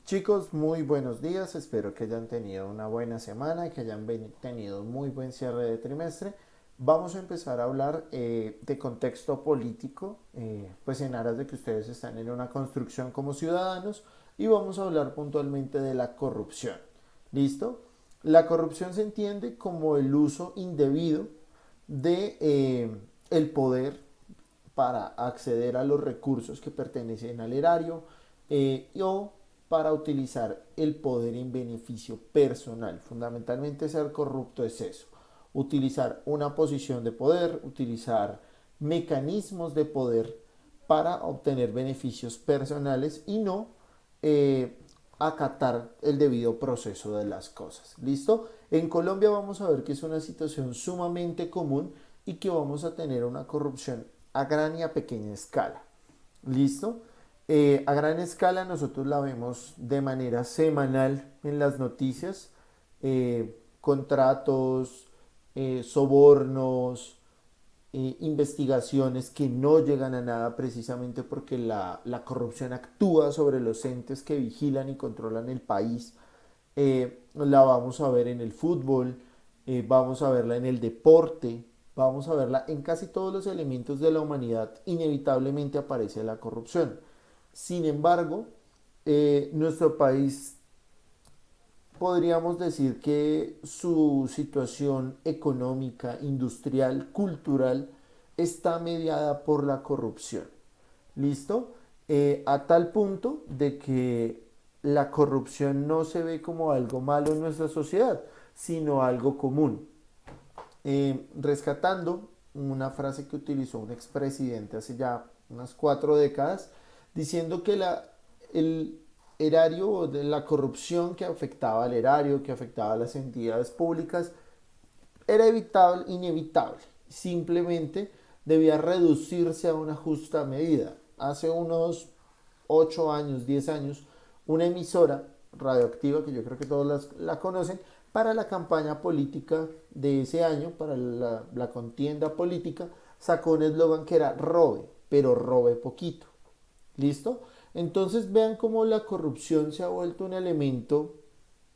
Chicos, muy buenos días. Espero que hayan tenido una buena semana, que hayan tenido un muy buen cierre de trimestre. Vamos a empezar a hablar de contexto político, pues en aras de que ustedes están en una construcción como ciudadanos y vamos a hablar puntualmente de la corrupción. ¿Listo? La corrupción se entiende como el uso indebido de el poder para acceder a los recursos que pertenecen al erario o para utilizar el poder en beneficio personal. Fundamentalmente ser corrupto es eso, utilizar una posición de poder, utilizar mecanismos de poder para obtener beneficios personales y no acatar el debido proceso de las cosas. ¿Listo? En Colombia vamos a ver que es una situación sumamente común y que vamos a tener una corrupción a gran y a pequeña escala. ¿Listo? A gran escala nosotros la vemos de manera semanal en las noticias, contratos, sobornos, investigaciones que no llegan a nada precisamente porque la corrupción actúa sobre los entes que vigilan y controlan el país. La vamos a ver en el fútbol, vamos a verla en el deporte, vamos a verla en casi todos los elementos de la humanidad. Inevitablemente aparece la corrupción. Sin embargo, nuestro país podríamos decir que su situación económica, industrial, cultural está mediada por la corrupción. ¿Listo? A tal punto de que la corrupción no se ve como algo malo en nuestra sociedad, sino algo común. Rescatando una frase que utilizó un expresidente hace ya unas 4 décadas, diciendo que el erario de la corrupción que afectaba al erario, que afectaba a las entidades públicas, era evitable, inevitable. Simplemente debía reducirse a una justa medida. Hace unos 8 años, 10 años, una emisora radioactiva, que yo creo que todos la conocen, para la campaña política de ese año, para la contienda política, sacó un eslogan que era robe, pero robe poquito. ¿Listo? Entonces vean cómo la corrupción se ha vuelto un elemento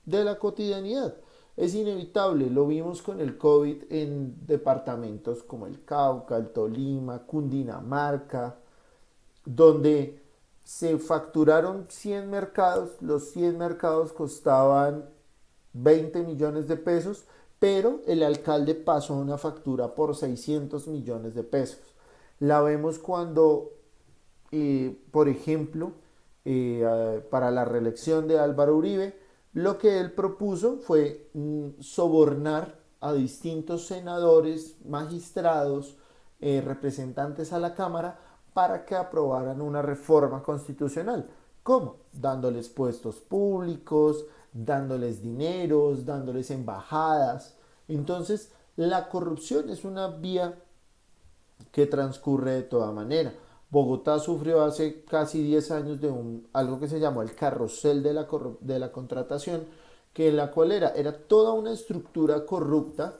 de la cotidianidad. Es inevitable, lo vimos con el COVID en departamentos como el Cauca, el Tolima, Cundinamarca, donde se facturaron 100 mercados, los 100 mercados costaban 20 millones de pesos, pero el alcalde pasó una factura por 600 millones de pesos. La vemos cuando, por ejemplo, para la reelección de Álvaro Uribe, lo que él propuso fue sobornar a distintos senadores, magistrados, representantes a la Cámara para que aprobaran una reforma constitucional. ¿Cómo? Dándoles puestos públicos, dándoles dineros, dándoles embajadas. Entonces, la corrupción es una vía que transcurre de toda manera. Bogotá sufrió hace casi 10 años de algo que se llamó el carrusel de la contratación, que en la cual era toda una estructura corrupta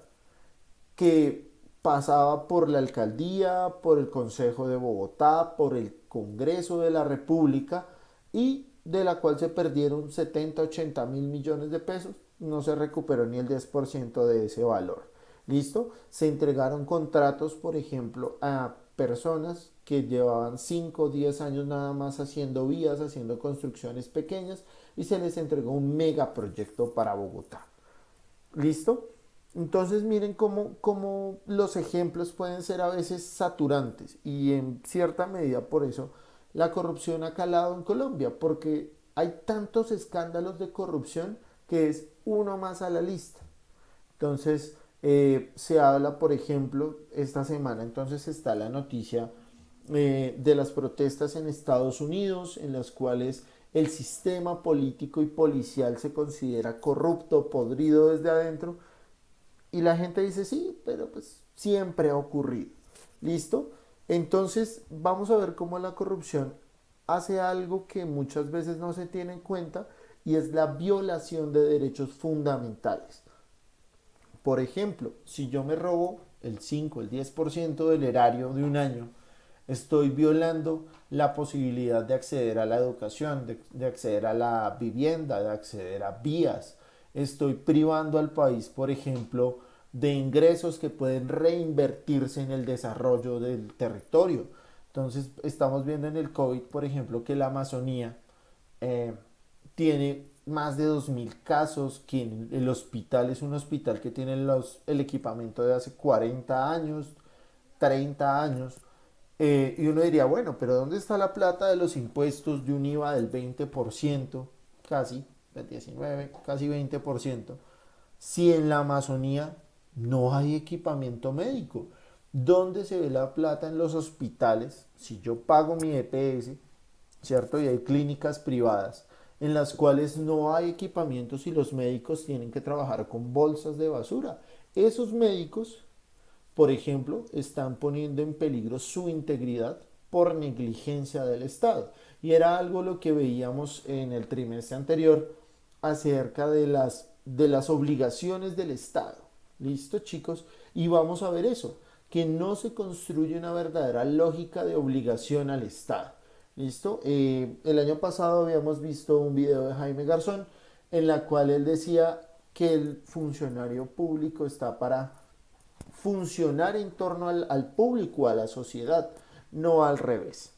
que pasaba por la alcaldía, por el Consejo de Bogotá, por el Congreso de la República y de la cual se perdieron 70, 80 mil millones de pesos. No se recuperó ni el 10% de ese valor. ¿Listo? Se entregaron contratos, por ejemplo, a personas que llevaban 5 o 10 años nada más haciendo vías, haciendo construcciones pequeñas y se les entregó un megaproyecto para Bogotá. ¿Listo? Entonces miren cómo los ejemplos pueden ser a veces saturantes y en cierta medida por eso la corrupción ha calado en Colombia, porque hay tantos escándalos de corrupción que es uno más a la lista. Entonces se habla, por ejemplo, esta semana entonces está la noticia de las protestas en Estados Unidos, en las cuales el sistema político y policial se considera corrupto, podrido desde adentro, y la gente dice, sí, pero pues siempre ha ocurrido. ¿Listo? Entonces vamos a ver cómo la corrupción hace algo que muchas veces no se tiene en cuenta y es la violación de derechos fundamentales. Por ejemplo, si yo me robo el 5, el 10% del erario de un año, Estoy violando la posibilidad de acceder a la educación, de acceder a la vivienda, de acceder a vías. Estoy privando al país, por ejemplo, de ingresos que pueden reinvertirse en el desarrollo del territorio. Entonces, estamos viendo en el COVID, por ejemplo, que la Amazonía eh, tiene más de 2.000 casos, que en el hospital es un hospital que tiene el equipamiento de hace 40 años, 30 años, y uno diría, bueno, pero ¿dónde está la plata de los impuestos de un IVA del 20%, casi, del 19, casi 20%, si en la Amazonía no hay equipamiento médico? ¿Dónde se ve la plata en los hospitales? Si yo pago mi EPS, ¿cierto? Y hay clínicas privadas en las cuales no hay equipamientos y los médicos tienen que trabajar con bolsas de basura. Esos médicos, por ejemplo, están poniendo en peligro su integridad por negligencia del Estado. Y era algo lo que veíamos en el trimestre anterior acerca de las obligaciones del Estado. ¿Listo, chicos? Y vamos a ver eso, que no se construye una verdadera lógica de obligación al Estado. ¿Listo? El año pasado habíamos visto un video de Jaime Garzón en la cual él decía que el funcionario público está para funcionar en torno al público, a la sociedad, no al revés.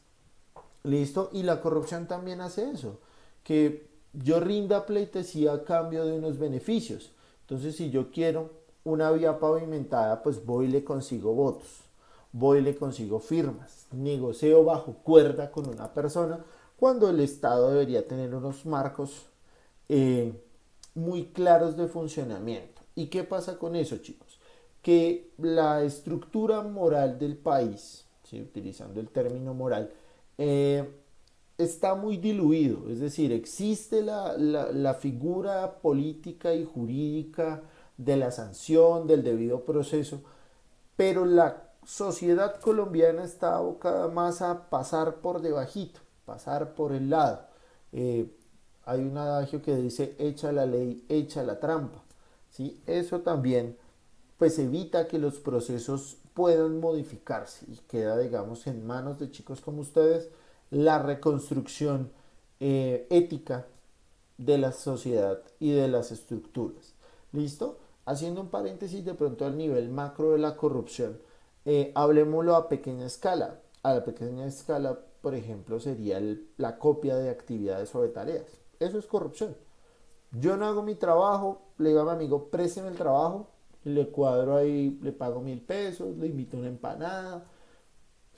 ¿Listo? Y la corrupción también hace eso, que yo rinda pleitesía a cambio de unos beneficios. Entonces, si yo quiero una vía pavimentada, pues voy y le consigo votos, voy y le consigo firmas, negocio bajo cuerda con una persona, cuando el Estado debería tener unos marcos eh, muy claros de funcionamiento. ¿Y qué pasa con eso, chicos? Que la estructura moral del país, ¿sí?, utilizando el término moral, eh, está muy diluido, es decir, existe la figura política y jurídica de la sanción, del debido proceso, pero la sociedad colombiana está abocada más a pasar por debajito, pasar por el lado. Eh, Hay un adagio que dice, echa la ley, echa la trampa. ¿Sí? Eso también pues evita que los procesos puedan modificarse y queda, digamos, en manos de chicos como ustedes la reconstrucción ética de la sociedad y de las estructuras. ¿Listo? Haciendo un paréntesis de pronto al nivel macro de la corrupción, hablemoslo a pequeña escala. A la pequeña escala, por ejemplo, sería la copia de actividades o de tareas. Eso es corrupción. Yo no hago mi trabajo, le digo a mi amigo, présteme el trabajo, le cuadro ahí, le pago 1.000 pesos, le invito a una empanada,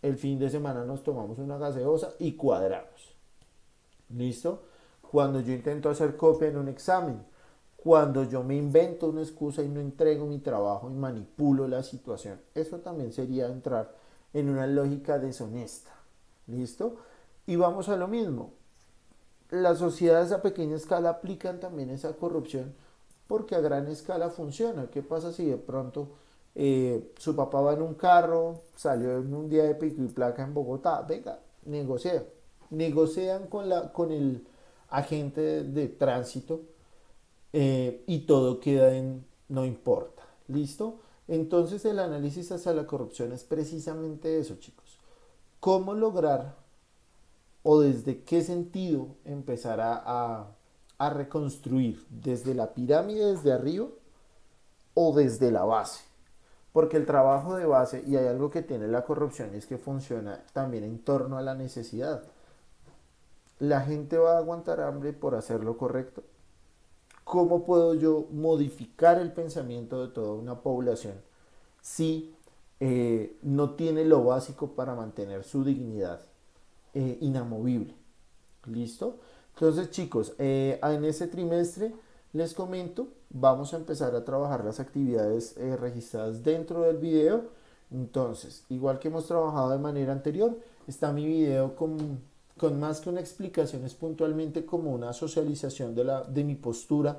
el fin de semana nos tomamos una gaseosa y cuadramos. ¿Listo? Cuando yo intento hacer copia en un examen, cuando yo me invento una excusa y no entrego mi trabajo y manipulo la situación, eso también sería entrar en una lógica deshonesta. ¿Listo? Y vamos a lo mismo. Las sociedades a pequeña escala aplican también esa corrupción porque a gran escala funciona. ¿Qué pasa si de pronto su papá va en un carro, salió en un día de pico y placa en Bogotá? Venga, negocia. Negocian con el agente de tránsito y todo queda en no importa. ¿Listo? Entonces el análisis hacia la corrupción es precisamente eso, chicos. ¿Cómo lograr o desde qué sentido empezar a reconstruir? ¿Desde la pirámide, desde arriba o desde la base? Porque el trabajo de base, y hay algo que tiene la corrupción, es que funciona también en torno a la necesidad. ¿La gente va a aguantar hambre por hacer lo correcto? ¿Cómo puedo yo modificar el pensamiento de toda una población si no tiene lo básico para mantener su dignidad inamovible? ¿Listo? Entonces, chicos, en este trimestre les comento, vamos a empezar a trabajar las actividades registradas dentro del video. Entonces, igual que hemos trabajado de manera anterior, está mi video con más que una explicación, es puntualmente como una socialización de mi postura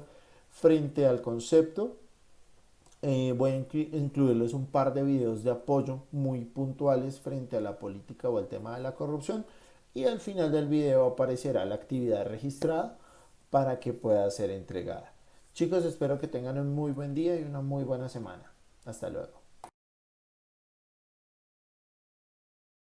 frente al concepto. Voy a incluirles un par de videos de apoyo muy puntuales frente a la política o al tema de la corrupción, y al final del video aparecerá la actividad registrada para que pueda ser entregada. Chicos, espero que tengan un muy buen día y una muy buena semana. Hasta luego.